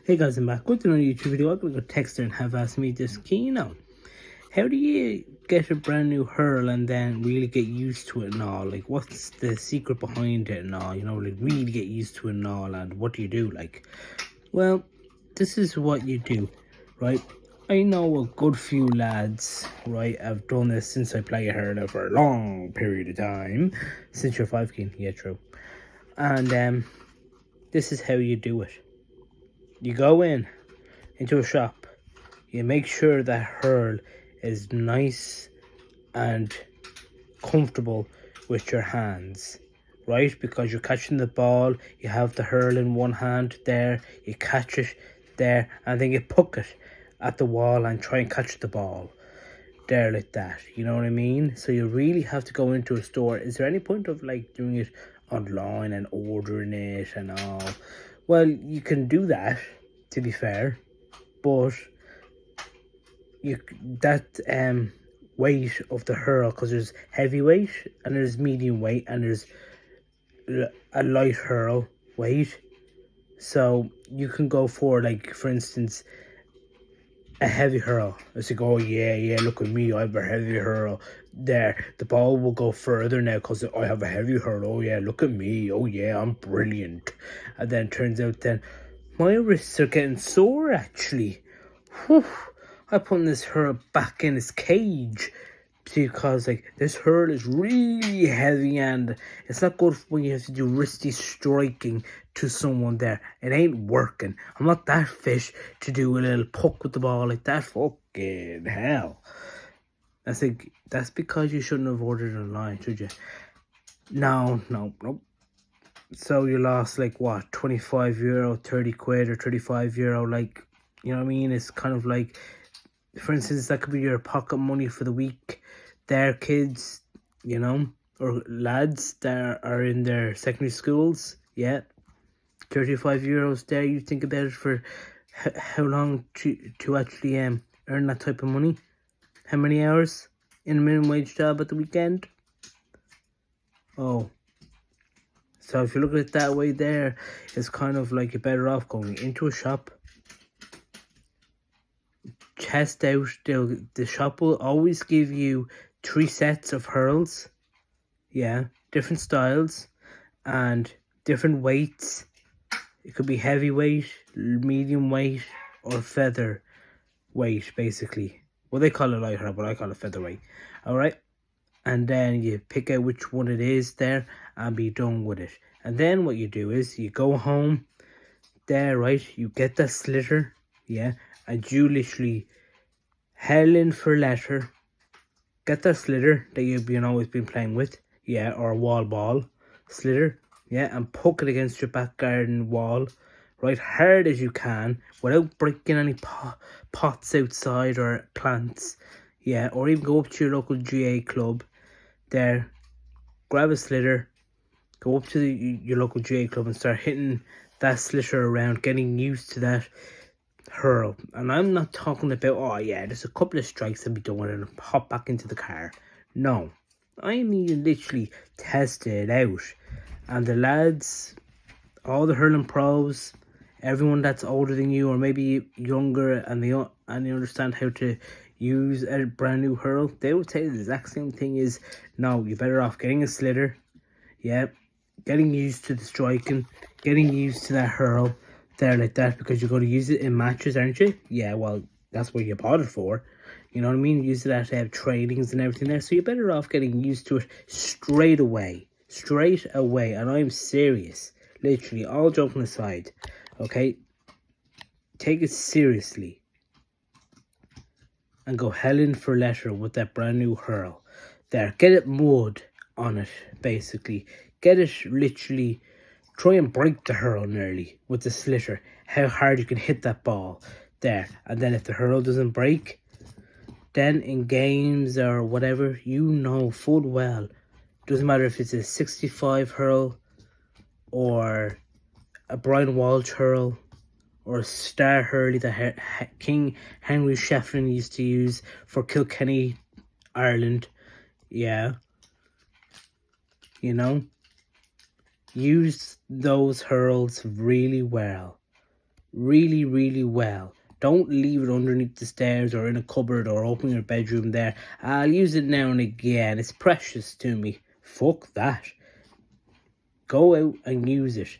Hey guys, I'm back with another YouTube video. I'm going to go text and have asked me this. Can you know, how do you get a brand new hurl and then really get used to it and all? Like, what's the secret behind it and all? You know, like really get used to it and all. And what do you do? Like, well, this is what you do, right? I know a good few lads, right? I've done this since I play hurler for a long period of time. Since you're 5 keen, yeah, true. And this is how you do it. You go into a shop, you make sure that hurl is nice and comfortable with your hands, right? Because you're catching the ball, you have the hurl in one hand there, you catch it there, and then you poke it at the wall and try and catch the ball there like that, you know what I mean? So you really have to go into a store. Is there any point of like doing it online and ordering it and all? Well, you can do that, to be fair, but that weight of the hurl, because there's heavyweight and there's medium weight and there's a light hurl weight, so you can go for, like, for instance, a heavy hurl. It's like, oh yeah, look at me, I have a heavy hurl. There, the ball will go further now because I have a heavy hurl. Oh yeah, look at me. Oh yeah, I'm brilliant. And then it turns out then my wrists are getting sore actually. Whew. I put this hurl back in its cage because, like, this hurl is really heavy and it's not good when you have to do wristy striking to someone there. It ain't working. I'm not that fish to do a little poke with the ball like that. Fucking hell. That's because you shouldn't have ordered it online, should you? No. So you lost, like, what, €25, 30 quid or €35, like, you know what I mean? It's kind of like, for instance, that could be your pocket money for the week. Their kids, you know, or lads that are in their secondary schools, yeah, €35 there. You think about it for how long to actually earn that type of money. How many hours in a minimum wage job at the weekend? Oh, so if you look at it that way, there, it's kind of like you're better off going into a shop. Test out, the shop will always give you 3 sets of hurls, yeah, different styles and different weights. It could be heavyweight, medium weight, or feather weight, basically. Well, they call it light hurl, but I call it featherweight. Alright, and then you pick out which one it is there and be done with it. And then what you do is you go home there, right? You get that slitter, yeah, and you literally hell in for letter, get that slitter that you've always been playing with, yeah, or a wall ball slitter, yeah, and poke it against your back garden wall right hard as you can without breaking any pots outside or plants, yeah, or even go up to your local GAA club there, grab a slitter, go up to your local GAA club and start hitting that slitter around, getting used to that hurl. And I'm not talking about, oh yeah, there's a couple of strikes and be done with it and hop back into the car. No, I mean literally test it out. And the lads, all the hurling pros, everyone that's older than you or maybe younger and they understand how to use a brand new hurl, they would say the exact same thing is, no, you're better off getting a slitter, yeah, getting used to the striking, getting used to that hurl there like that, because you're going to use it in matches, aren't you? Yeah, well, that's what you bought it for, you know what I mean? Use it at trainings and everything there, so you're better off getting used to it straight away, and I'm serious, literally, all joking aside, okay? Take it seriously and go hell in for leather with that brand new hurl there. Get it mud on it, basically. Get it literally, try and break the hurl nearly with the slitter, how hard you can hit that ball there. And then if the hurl doesn't break, then in games or whatever, you know full well, doesn't matter if it's a 65 hurl or a Brian Walsh hurl or a Star Hurley that King Henry Shefflin used to use for Kilkenny, Ireland, yeah, you know, use those hurls really well, really, really well. Don't leave it underneath the stairs or in a cupboard or open your bedroom there. I'll use it now and again. It's precious to me. Fuck that. Go out and use it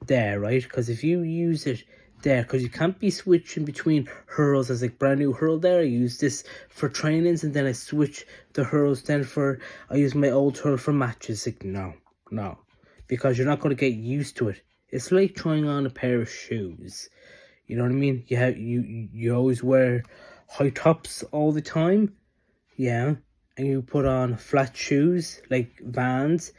there, right? Because if you use it there, because you can't be switching between hurls as like brand new hurl there. I use this for trainings and then I switch the hurls then I use my old hurl for matches. Like, no. Because you're not going to get used to it. It's like trying on a pair of shoes. You know what I mean? You always wear high tops all the time, yeah, and you put on flat shoes like Vans.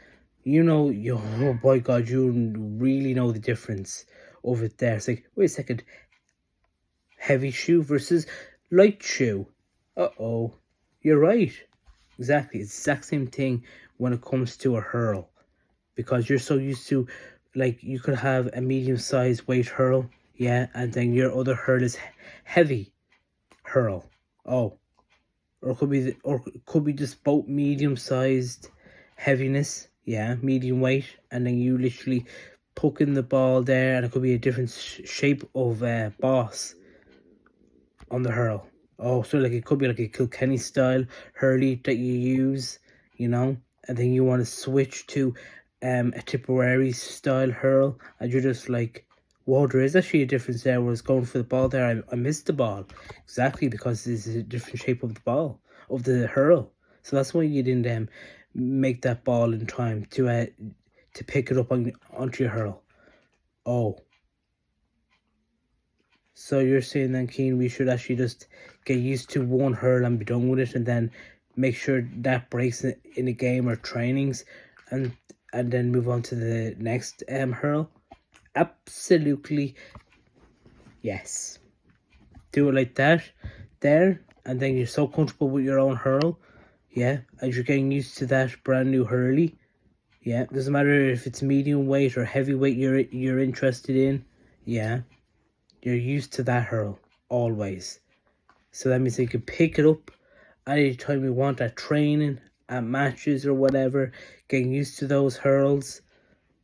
Oh boy, God, you really know the difference of it there. It's like, wait a second, heavy shoe versus light shoe. You're right. Exactly, it's the exact same thing when it comes to a hurl, because you're so used to, like, you could have a medium-sized weight hurl, yeah, and then your other hurl is heavy hurl. Or it could be just both medium-sized heaviness, yeah, medium weight, and then you literally poke in the ball there, and it could be a different shape of boss on the hurl. So like it could be like a Kilkenny style hurley that you use, and then you want to switch to a Tipperary style hurl, and you're just like, whoa, there is actually a difference there. Where I was going for the ball there, I missed the ball exactly because there's a different shape of the ball of the hurl. So that's why you didn't make that ball in time to pick it up onto your hurl. So you're saying then, Keen, we should actually just get used to one hurl and be done with it, and then make sure that breaks in a game or trainings, and then move on to the next hurl? Absolutely, yes. Do it like that, there, and then you're so comfortable with your own hurl, yeah, as you're getting used to that brand new hurley, yeah. Doesn't matter if it's medium weight or heavy weight you're interested in, yeah. You're used to that hurl, always. So that means you can pick it up anytime you want at training, at matches or whatever. Getting used to those hurls,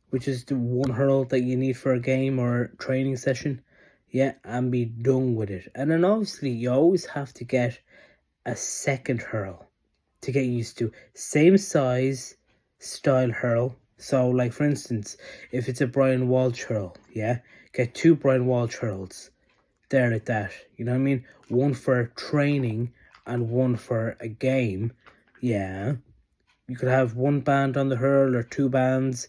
which is the one hurl that you need for a game or training session. Yeah, and be done with it. And then obviously you always have to get a second hurl to get used to. Same size, style hurl. So like for instance, if it's a Brian Walsh hurl, yeah, get 2 Brian Walsh hurls there like that. You know what I mean? One for training and one for a game. Yeah. You could have 1 band on the hurl or 2 bands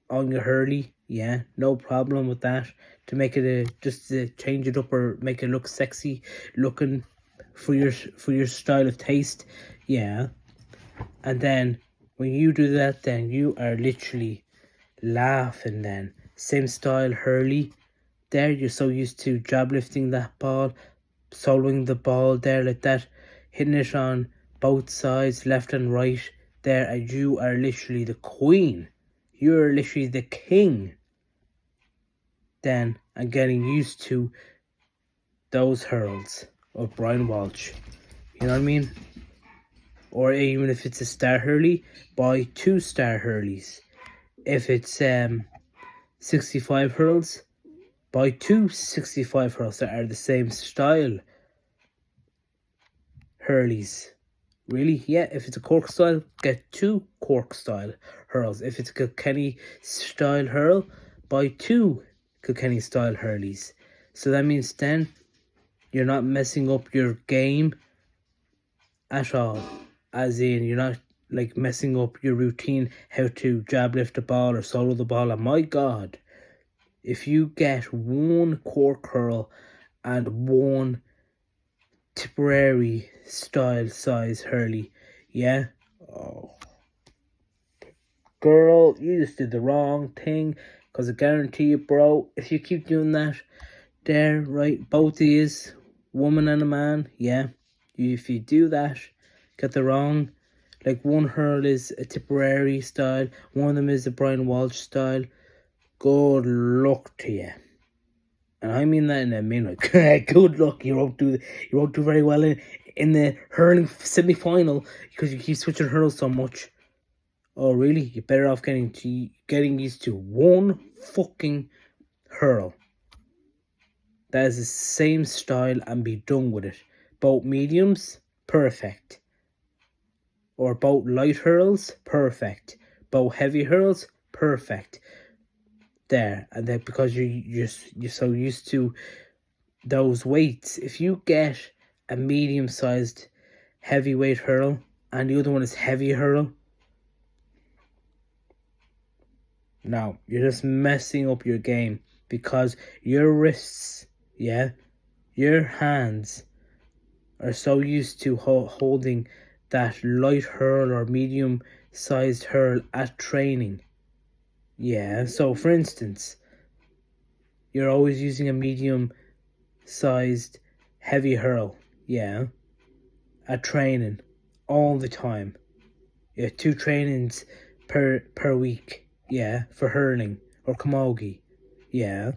on your hurley. Yeah, no problem with that. To make it just to change it up or make it look sexy looking for your style of taste. Yeah. And then when you do that, then you are literally laughing then. Same style hurley. There, you're so used to jab lifting that ball, soloing the ball there like that, hitting it on both sides, left and right there, and you are literally the queen. You're literally the king. Then, and getting used to those hurls of Brian Walsh. You know what I mean? Or even if it's a star hurley, buy 2 star hurleys. If it's 65 hurls, buy 2 65 hurls that are the same style hurleys. Really? Yeah, if it's a Cork style, get 2 Cork style hurls. If it's a Kilkenny style hurl, buy 2 Kilkenny style hurleys. So that means then you're not messing up your game at all. As in, you're not like messing up your routine, how to jab lift the ball or solo the ball. And my God, if you get 1 Cork hurl and 1 Tipperary style size hurley, yeah, girl, you just did the wrong thing. Because I guarantee you, bro, if you keep doing that there, right, both of yous, woman and a man, yeah, if you do that, get the wrong, like 1 hurl is a Tipperary style, one of them is a Brian Walsh style, good luck to you. And I mean that in a minute. Good luck. You won't do very well in the hurling semi-final because you keep switching hurls so much. Oh really? You're better off getting used to 1 fucking hurl. that is the same style and be done with it. Both mediums, perfect. Or both light hurls, perfect. Both heavy hurls, perfect. There, and then because you're so used to those weights, if you get a medium-sized heavyweight hurl and the other one is heavy hurl, no, you're just messing up your game, because your wrists, yeah, your hands are so used to holding that light hurl or medium-sized hurl at training. Yeah, so for instance, you're always using a medium-sized heavy hurl, yeah, at training all the time. Yeah, 2 trainings per week, yeah, for hurling or camogie, yeah.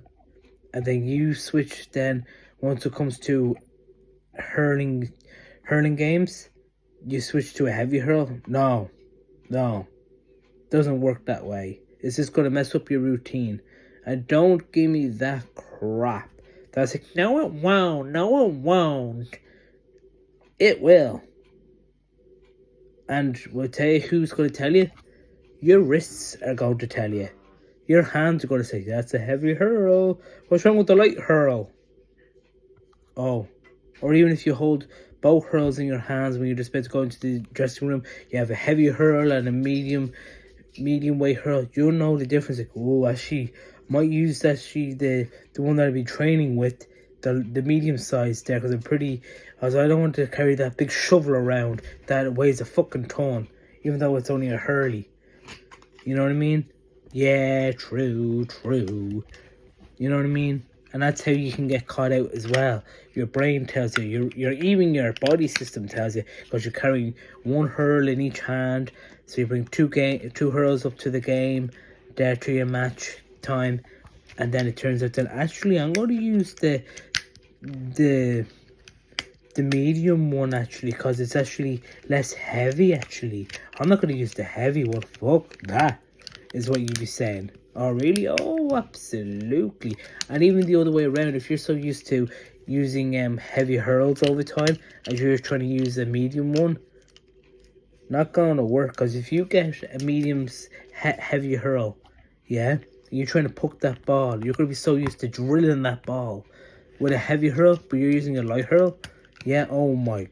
And then you switch then, once it comes to hurling games, you switch to a heavy hurl. No, doesn't work that way. It's just gonna mess up your routine. And don't give me that crap. That's like, no it won't. It will. And we'll tell you who's gonna tell you. Your wrists are going to tell you. Your hands are going to say, that's a heavy hurl. What's wrong with the light hurl? Oh. Or even if you hold both hurls in your hands when you're just about to go into the dressing room, you have a heavy hurl and a medium weight hurl. You'll know the difference. Like, oh, actually, might use that the one that I'll be training with, the medium size there, because I don't want to carry that big shovel around that weighs a fucking ton, even though it's only a Hurley. You know what I mean? Yeah, true. You know what I mean? And that's how you can get caught out as well. Your brain tells you, even your body system tells you, because you're carrying 1 hurl in each hand. So you bring 2 hurls up to the game, there to your match time, and then it turns out that actually I'm going to use the medium one actually, because it's actually less heavy actually. I'm not going to use the heavy one. Fuck that, is what you'd be saying. Oh really? Oh, absolutely. And even the other way around, if you're so used to using heavy hurls all the time and you're trying to use a medium one, not going to work. Because if you get a medium's heavy hurl, yeah, you're trying to poke that ball, you're going to be so used to drilling that ball with a heavy hurl, but you're using a light hurl. Yeah, oh my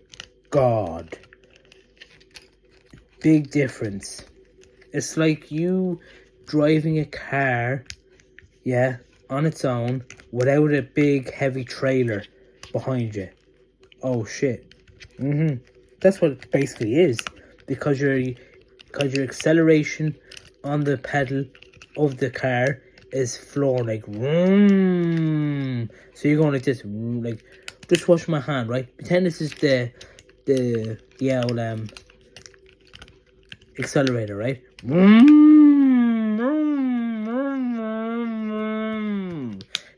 god. Big difference. It's like you driving a car, yeah, on its own, without a big heavy trailer behind you. Oh shit. That's what it basically is. Because your acceleration on the pedal of the car is flooring like vroom. So you're going like this, like, just wash my hand, right? Pretend this is the old accelerator, right?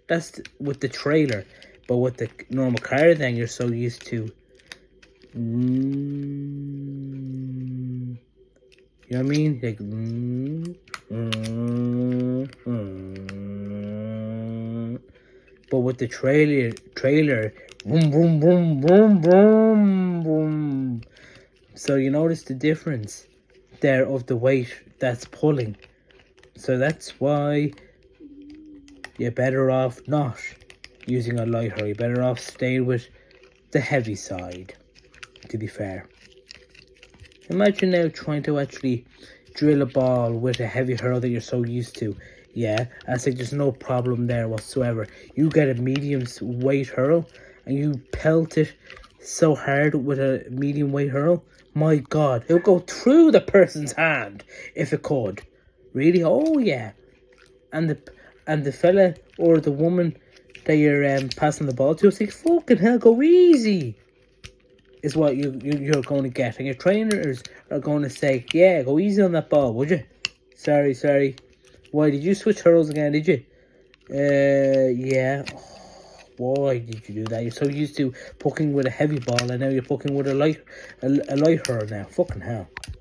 That's with the trailer, but with the normal car, then you're so used to. You know what I mean? Like. But with the trailer, boom, boom, boom, boom, boom, boom. So you notice the difference there of the weight that's pulling. So that's why you're better off not using a light hurl. You're better off staying with the heavy side, to be fair. Imagine now trying to actually drill a ball with a heavy hurl that you're so used to. Yeah, I say there's no problem there whatsoever. You get a medium weight hurl and you pelt it so hard with a medium weight hurl. My god, it'll go through the person's hand if it could. Really? Oh yeah. And the fella or the woman that you're passing the ball to is like, fucking hell, go easy. Is what you're going to get. And your trainers are going to say, yeah, go easy on that ball, would you? Sorry. Why, did you switch hurls again, did you? Yeah. Oh, why did you do that? You're so used to poking with a heavy ball and now you're poking with a light hurl now. Fucking hell.